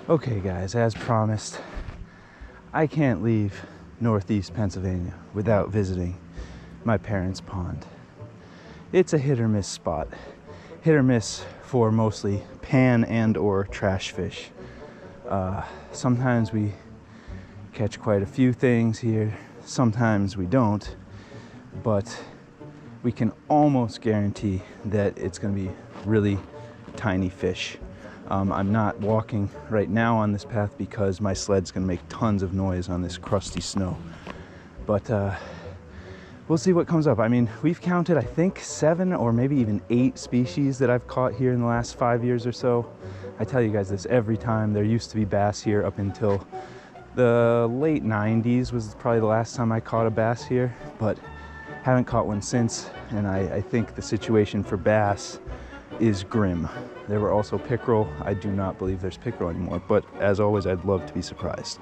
Okay guys, as promised, I can't leave Northeast Pennsylvania without visiting my parents' pond. It's a hit or miss spot. Hit or miss for mostly pan and or trash fish. Sometimes we catch quite a few things here, sometimes we don't, but we can almost guarantee that it's going to be really tiny fish. I'm not walking right now on this path because my sled's gonna make tons of noise on this crusty snow. But we'll see what comes up. I mean, we've counted, I think, 7 or maybe even 8 species that I've caught here in the last 5 years or so. I tell you guys this every time. There used to be bass here up until the late 90s was probably the last time I caught a bass here, but haven't caught one since. And I think the situation for bass is grim. There were also pickerel. I do not believe there's pickerel anymore, but as always, I'd love to be surprised.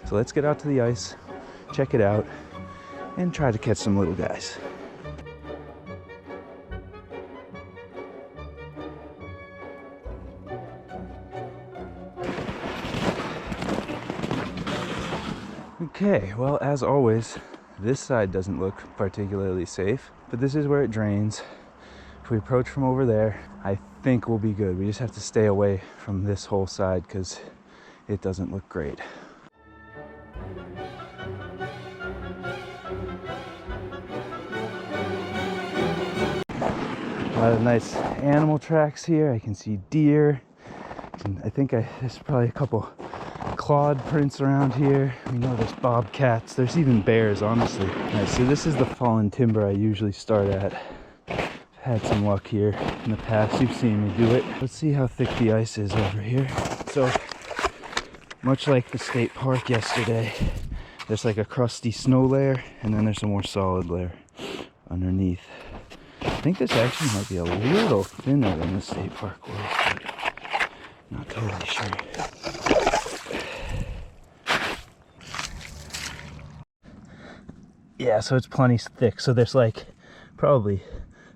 So let's get out to the ice, check it out, and try to catch some little guys. Okay, well, as always, this side doesn't look particularly safe, but this is where it drains. If we approach from over there, I think we'll be good. We just have to stay away from this whole side because it doesn't look great. A lot of nice animal tracks here. I can see deer. And I think there's probably a couple clawed prints around here. We know there's bobcats. There's even bears, honestly. All right, so this is the fallen timber I usually start at. Had some luck here in the past. You've seen me do it. Let's see how thick the ice is over here. So, much like the state park yesterday, there's like a crusty snow layer, and then there's a more solid layer underneath. I think this actually might be a little thinner than the state park was, but not totally sure. Yeah, so it's plenty thick. So there's like probably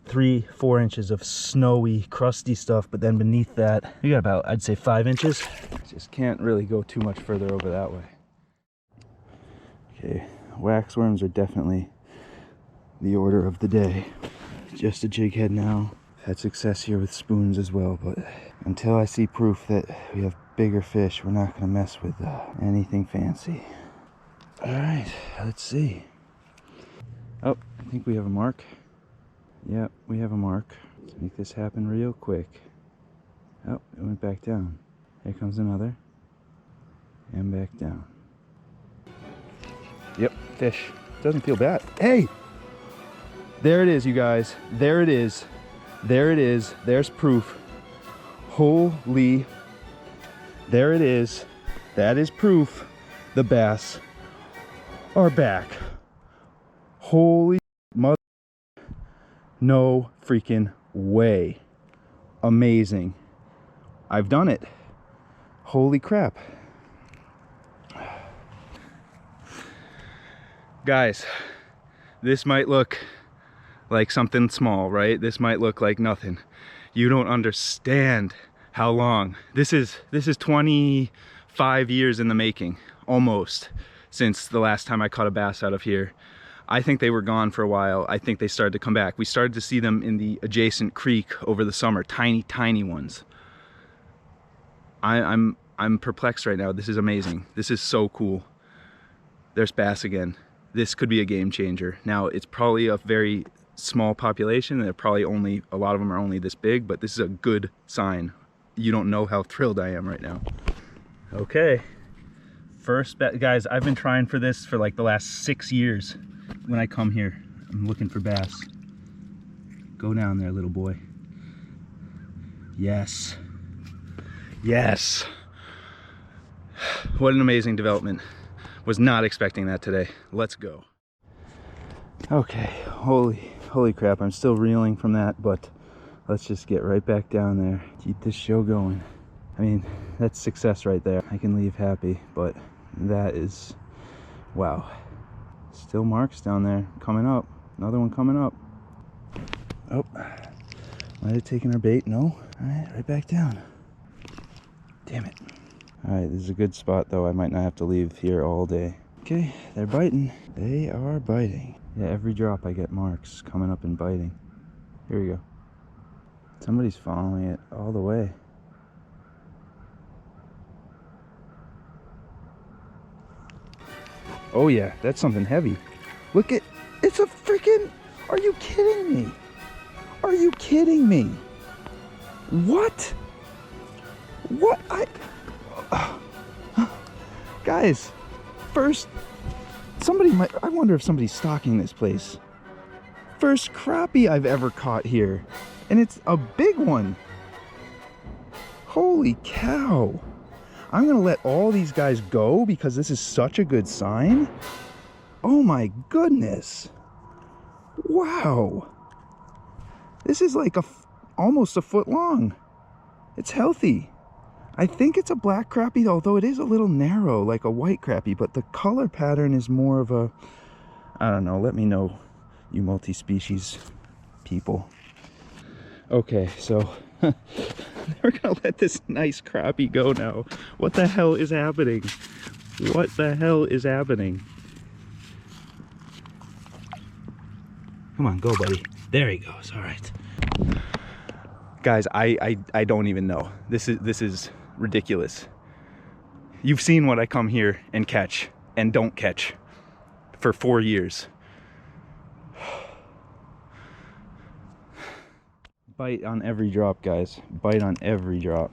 3-4 inches of snowy, crusty stuff, but then beneath that, you got about, I'd say, 5 inches. Just can't really go too much further over that way. Okay, waxworms are definitely the order of the day. Just a jig head now. Had success here with spoons as well, but until I see proof that we have bigger fish, we're not gonna mess with anything fancy. All right, let's see. Oh, I think we have a mark. Yep, we have a mark. Let's make this happen real quick. Oh, it went back down. Here comes another. And back down. Yep, fish. Doesn't feel bad. Hey! There it is, you guys. There it is. There it is. There's proof. Holy. There it is. That is proof. The bass are back. Holy mother. No freaking way. Amazing. I've done it. Holy crap. Guys, this might look like something small, right? This might look like nothing. You don't understand how long. This is 25 years in the making, almost, since the last time I caught a bass out of here. I think they were gone for a while. I think they started to come back. We started to see them in the adjacent creek over the summer, tiny ones. I'm perplexed right now. This is amazing. This is so cool. There's bass again. This could be a game changer. Now, it's probably a very small population. They're probably only, a lot of them are only this big, but this is a good sign. You don't know how thrilled I am right now. Okay. First, guys, I've been trying for this for like the last 6 years. When I come here, I'm looking for bass. Go down there, little boy. Yes. Yes. What an amazing development. Was not expecting that today. Let's go. Okay, holy crap. I'm still reeling from that, but let's just get right back down there. Keep this show going. I mean, that's success right there. I can leave happy, but that is, wow. Still marks down there coming up. Another one coming up. Oh, might have taken our bait. No. All right, right back down. Damn it. Alright, this is a good spot though. I might not have to leave here all day. Okay, they're biting. They are biting. Yeah, every drop I get marks coming up and biting. Here we go. Somebody's following it all the way. Oh yeah, that's something heavy. Look at, it's a freaking, are you kidding me? Are you kidding me? What? What? Guys, first, somebody might, I wonder if somebody's stalking this place. First crappie I've ever caught here. And it's a big one. Holy cow. I'm gonna let all these guys go because this is such a good sign. Oh my goodness. Wow. This is like almost a foot long. It's healthy. I think it's a black crappie, although it is a little narrow, like a white crappie, but the color pattern is more of a, I don't know, let me know, you multi-species people. Okay, so we're gonna let this nice crappie go now. What the hell is happening? What the hell is happening? Come on, go, buddy. There he goes. All right. Guys, I don't even know. This is ridiculous. You've seen what I come here and catch and don't catch for 4 years. Bite on every drop, guys. Bite on every drop.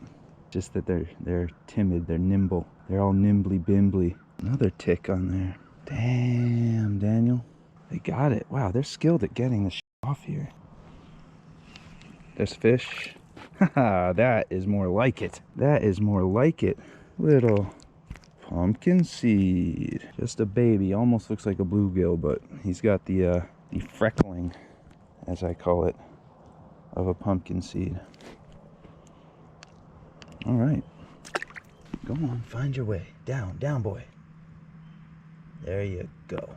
Just that they're timid, they're nimble. They're all nimbly bimbly. Another tick on there. Damn, Daniel. They got it. Wow, they're skilled at getting the off here. There's fish. Haha, that is more like it. That is more like it. Little pumpkin seed. Just a baby. Almost looks like a bluegill, but he's got the freckling, as I call it, of a pumpkin seed. All right. Go on, find your way. Down, down, boy. There you go.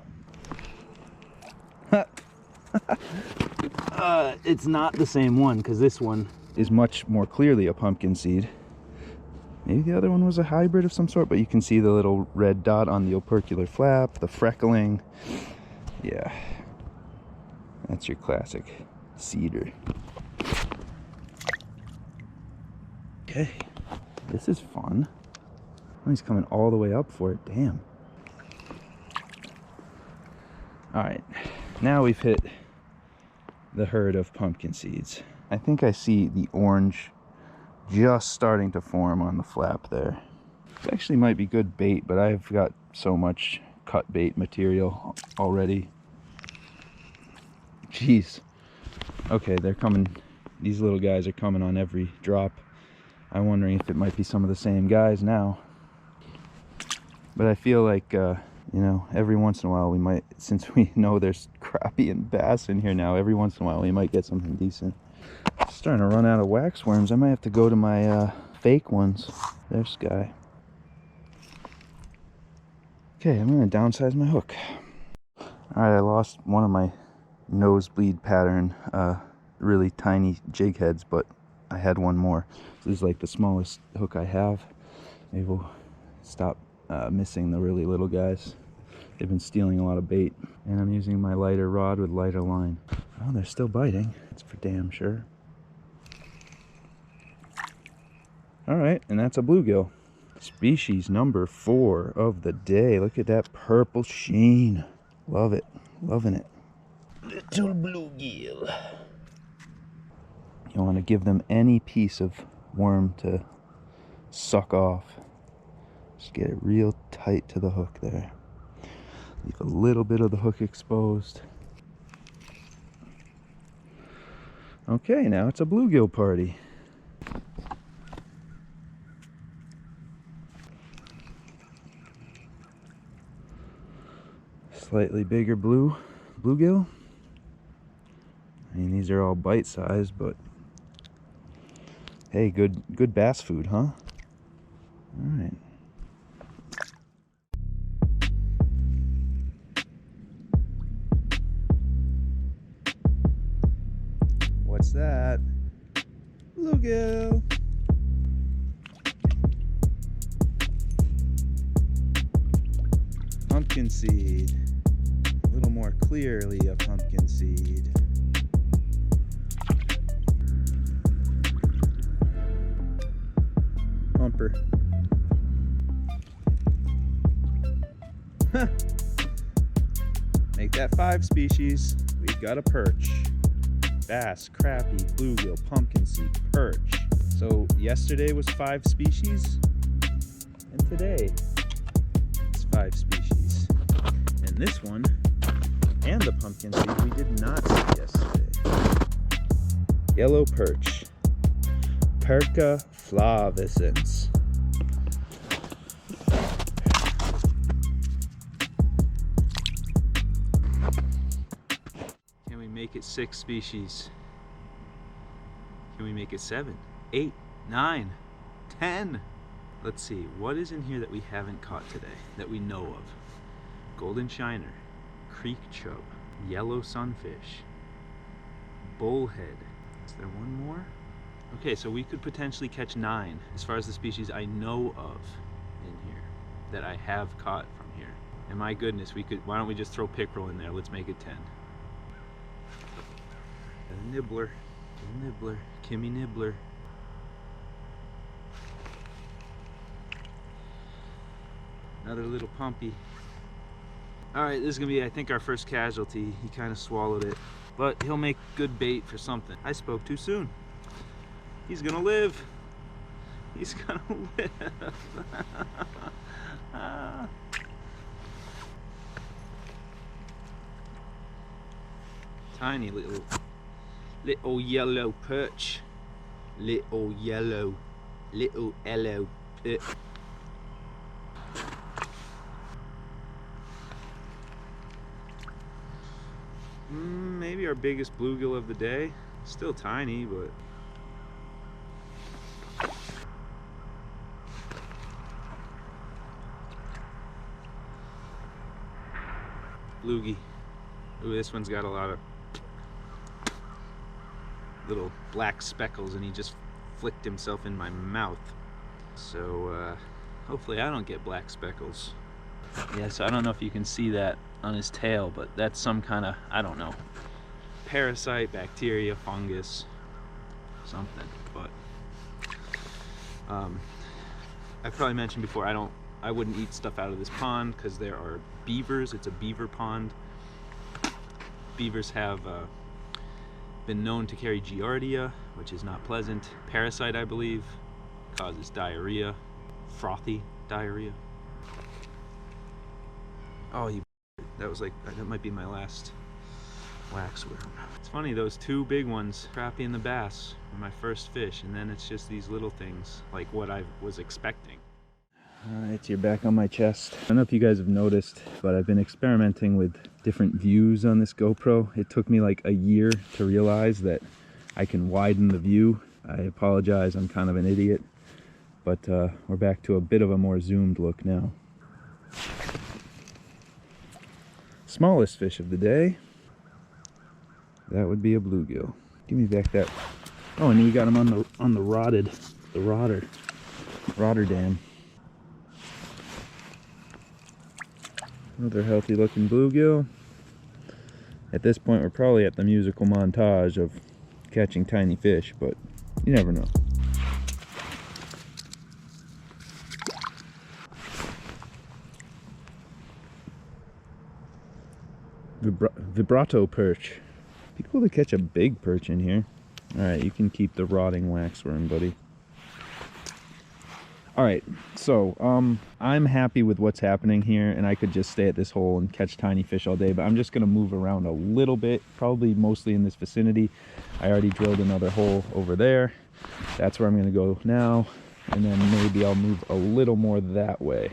It's not the same one, because this one is much more clearly a pumpkin seed. Maybe the other one was a hybrid of some sort, but you can see the little red dot on the opercular flap, the freckling. Yeah, that's your classic cedar. Okay, this is fun. Oh, he's coming all the way up for it. Damn. All right, now we've hit the herd of pumpkin seeds. I think I see the orange just starting to form on the flap there. It actually might be good bait, but I've got so much cut bait material already. Jeez. Okay, they're coming. These little guys are coming on every drop. I'm wondering if it might be some of the same guys now. But I feel like, you know, every once in a while we might, since we know there's crappie and bass in here now, every once in a while we might get something decent. Starting to run out of wax worms. I might have to go to my fake ones. There's Sky. Okay, I'm gonna downsize my hook. Alright, I lost one of my nosebleed pattern really tiny jig heads, but I had one more. So this is like the smallest hook I have. Maybe we'll stop missing the really little guys. They've been stealing a lot of bait, and I'm using my lighter rod with lighter line. Oh, they're still biting. That's for damn sure. All right, and that's a bluegill. Species number 4 of the day. Look at that purple sheen. Love it, loving it. Little bluegill. You want to give them any piece of worm to suck off. Just get it real tight to the hook there. Leave a little bit of the hook exposed. Okay, now it's a bluegill party. Slightly bigger bluegill. I mean, these are all bite-sized, but hey, good bass food, huh? All right. What's that? Bluegill. pumpkin seed. A little more clearly a pumpkin seed. Bumper. Make that 5 species. We've got a perch. Bass, crappie, bluegill, pumpkin seed, perch. So yesterday was 5 species, and today it's 5 species. And this one, and the pumpkin seed, we did not see yesterday. Yellow perch. Perca flavescens. Can we make it 6 species? Can we make it 7, 8, 9, 10? Let's see, what is in here that we haven't caught today, that we know of? Golden shiner, creek chub, yellow sunfish, bullhead. Is there one more? Okay, so we could potentially catch 9 as far as the species I know of in here, that I have caught from here. And my goodness, we could, why don't we just throw pickerel in there? Let's make it 10. A nibbler, Kimmy nibbler. Another little pumpy. All right, this is gonna be, I think, our first casualty. He kind of swallowed it, but he'll make good bait for something. I spoke too soon. He's gonna live. He's gonna live. Tiny little yellow perch. Little yellow perch. Maybe our biggest bluegill of the day. Still tiny, but bluegie. Ooh, this one's got a lot of little black speckles, and he just flicked himself in my mouth. So hopefully I don't get black speckles. Yeah, so I don't know if you can see that on his tail, but that's some kind of, I don't know, parasite, bacteria, fungus, something. But I've probably mentioned before, I wouldn't eat stuff out of this pond because there are beavers. It's a beaver pond. Beavers have been known to carry giardia, which is not pleasant. Parasite, I believe, causes diarrhea, frothy diarrhea. Oh, that was like, that might be my last waxworm. It's funny, those 2 big ones, crappie and the bass, were my first fish, and then it's just these little things, like what I was expecting. Alright, you're back on my chest. I don't know if you guys have noticed, but I've been experimenting with different views on this GoPro. It took me like a year to realize that I can widen the view. I apologize, I'm kind of an idiot, but we're back to a bit of a more zoomed look now. Smallest fish of the day, that would be a bluegill. Give me back that. Oh, and we got him on the Rotterdam. Another healthy looking bluegill. At this point, we're probably at the musical montage of catching tiny fish, but you never know. Vibrato perch. Be cool to catch a big perch in here. Alright, you can keep the rotting waxworm, buddy. Alright, so I'm happy with what's happening here, and I could just stay at this hole and catch tiny fish all day, but I'm just going to move around a little bit, probably mostly in this vicinity. I already drilled another hole over there. That's where I'm going to go now, and then maybe I'll move a little more that way.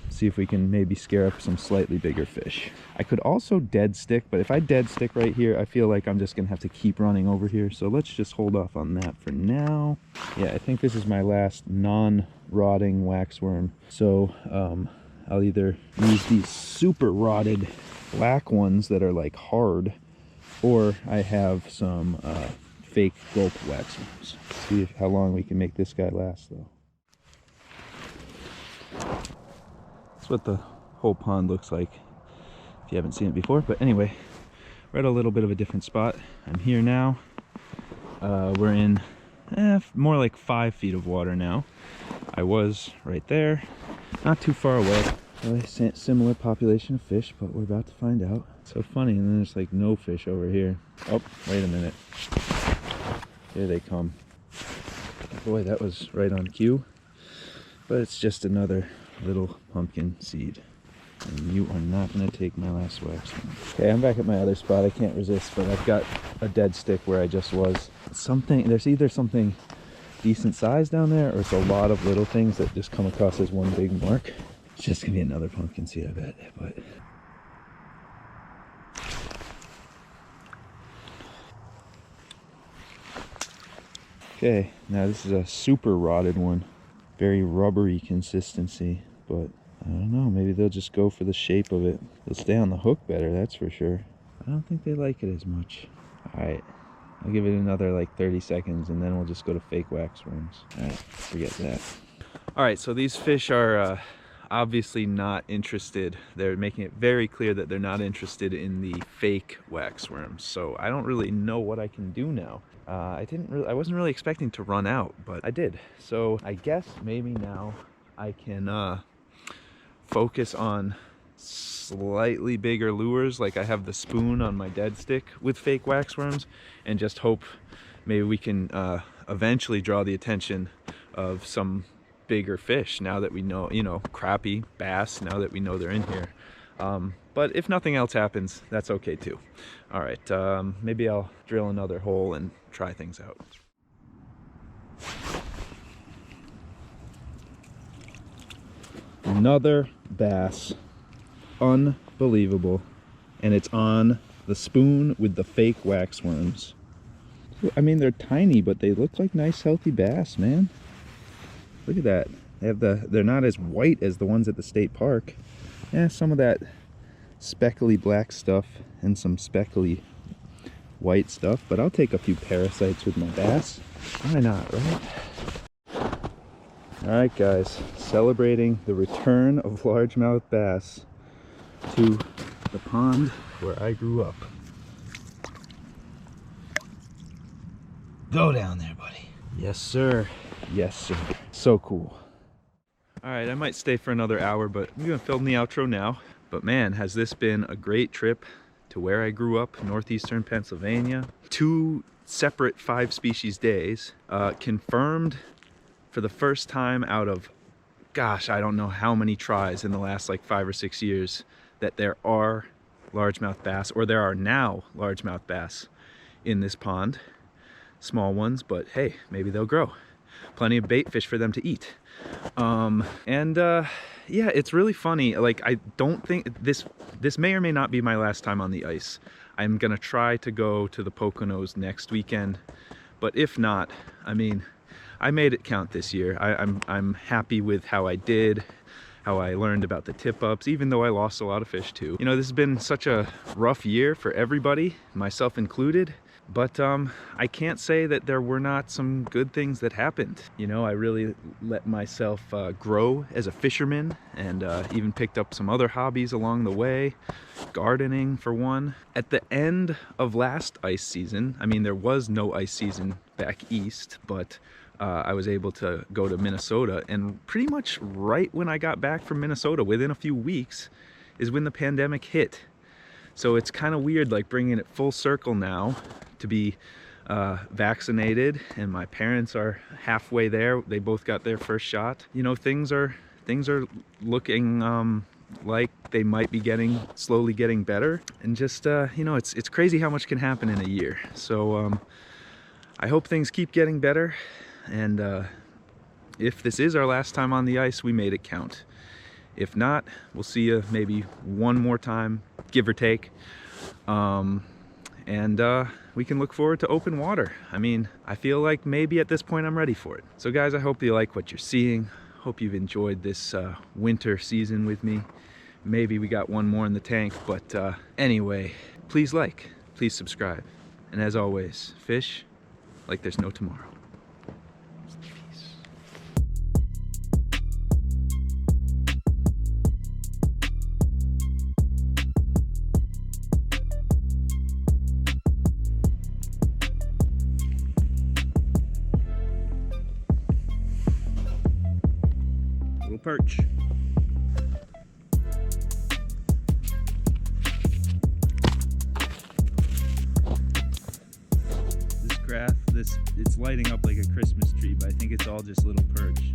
See if we can maybe scare up some slightly bigger fish. I could also dead stick, but if I dead stick right here, I feel like I'm just gonna have to keep running over here. So let's just hold off on that for now. Yeah, I think this is my last non-rotting waxworm. So I'll either use these super rotted black ones that are like hard, or I have some fake gulp waxworms. See how long we can make this guy last though. That's what the whole pond looks like if you haven't seen it before. But anyway, we're at a little bit of a different spot. I'm here now. We're in more like 5 feet of water now. I was right there, not too far away. Really similar population of fish, but we're about to find out. So funny, and then there's like no fish over here. Oh, wait a minute. Here they come. Boy, that was right on cue. But it's just another little pumpkin seed. And you are not going to take my last wax. Okay, I'm back at my other spot. I can't resist, but I've got a dead stick where I just was. There's either something decent size down there, or it's a lot of little things that just come across as one big mark. It's just gonna be another pumpkin seed, I bet. But okay, now this is a super rotted one, very rubbery consistency, but I don't know, maybe they'll just go for the shape of it. They'll stay on the hook better, that's for sure. I don't think they like it as much. All right, I'll give it another like 30 seconds and then we'll just go to fake wax worms. All right, forget that. All right, so these fish are obviously not interested. They're making it very clear that they're not interested in the fake wax worms. So I don't really know what I can do now. I wasn't really expecting to run out, but I did. So I guess maybe now I can focus on slightly bigger lures. Like I have the spoon on my dead stick with fake wax worms, and just hope maybe we can eventually draw the attention of some bigger fish now that we know, you know, crappie, bass, now that we know they're in here. But if nothing else happens, that's okay too. All right, maybe I'll drill another hole and try things out. Another bass, unbelievable, and it's on the spoon with the fake wax worms. I mean, they're tiny, but they look like nice healthy bass, man. Look at that. They're not as white as the ones at the state park. Yeah, some of that speckly black stuff and some speckly white stuff, but I'll take a few parasites with my bass. Why not, right? All right, guys, celebrating the return of largemouth bass to the pond where I grew up. Go down there, buddy. Yes, sir. Yes, sir. So cool. All right, I might stay for another hour, but I'm gonna film the outro now. But man, has this been a great trip to where I grew up, Northeastern Pennsylvania. 2 separate 5 species days, confirmed for the first time out of, gosh, I don't know how many tries in the last like 5 or 6 years, that there are largemouth bass, or there are now largemouth bass in this pond. Small ones, but hey, maybe they'll grow. Plenty of bait fish for them to eat. Yeah, it's really funny. Like, I don't think this may or may not be my last time on the ice. I'm gonna try to go to the Poconos next weekend, but if not, I mean, I made it count this year. I'm happy with how I did, how I learned about the tip-ups, even though I lost a lot of fish too. You know, this has been such a rough year for everybody, myself included. But I can't say that there were not some good things that happened. You know, I really let myself grow as a fisherman, and even picked up some other hobbies along the way, gardening for one. At the end of last ice season, I mean, there was no ice season back east, but I was able to go to Minnesota, and pretty much right when I got back from Minnesota, within a few weeks, is when the pandemic hit. So it's kind of weird, like bringing it full circle now to be vaccinated, and my parents are halfway there. They both got their first shot. You know, things are looking like they might be slowly getting better. And just you know, it's crazy how much can happen in a year. So I hope things keep getting better, and if this is our last time on the ice, we made it count. If not, we'll see you maybe one more time, give or take. We can look forward to open water. I mean, I feel like maybe at this point I'm ready for it. So guys, I hope you like what you're seeing. Hope you've enjoyed this winter season with me. Maybe we got one more in the tank, but anyway, please like, please subscribe. And as always, fish like there's no tomorrow. perch. This graph, it's lighting up like a Christmas tree, but I think it's all just little perch.